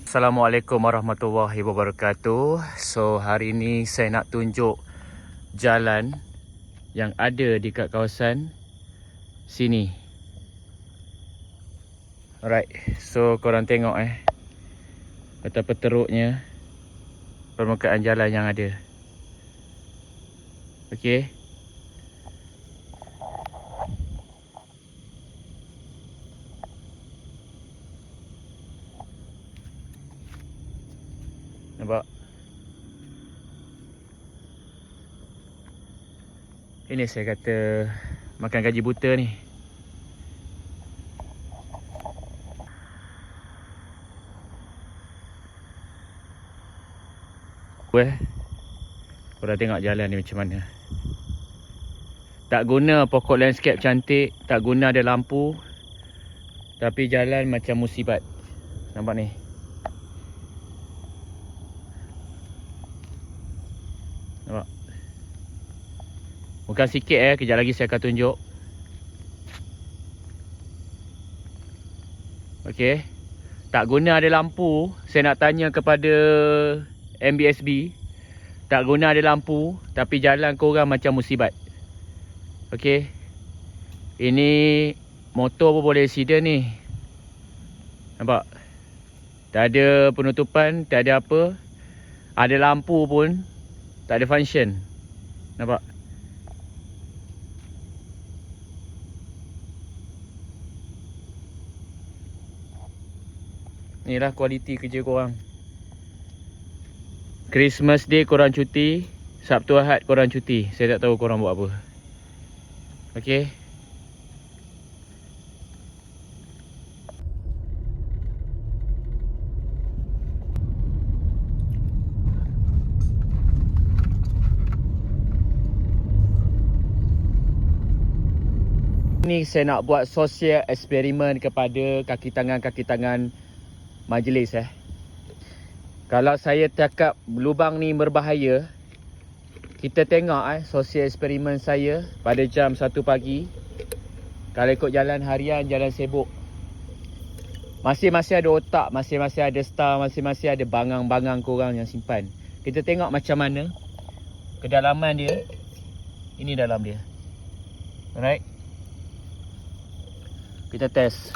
Assalamualaikum warahmatullahi wabarakatuh. So hari ni saya nak tunjuk jalan yang ada dekat kawasan sini. Alright, so korang tengok betapa teruknya permukaan jalan yang ada. Okay, nampak? Ini saya kata makan gaji buta ni. Korang tengok jalan ni macam mana. Tak guna pokok landscape cantik, tak guna ada lampu, tapi jalan macam musibat. Nampak ni. Nampak? Bukan sikit kejap lagi saya akan tunjuk. Okey. Tak guna ada lampu. Saya nak tanya kepada MBSB. Tak guna ada lampu, tapi jalan korang macam musibat. Okey. Ini motor pun boleh accident ni. Nampak? Tak ada penutupan, tak ada apa. Ada lampu pun tak ada function. Nampak? Inilah kualiti kerja korang. Christmas Day korang cuti, Sabtu Ahad korang cuti. Saya tak tahu korang buat apa. Okey. Ni saya nak buat sosial eksperimen kepada kaki tangan majlis Kalau saya cakap lubang ni berbahaya, kita tengok sosial eksperimen saya pada jam 1 pagi. Kalau ikut jalan harian, jalan sibuk, masing-masing ada otak, masing-masing ada star, masing-masing ada bangang-bangang korang yang simpan. Kita tengok macam mana kedalaman dia. Ini dalam dia. Alright, kita test.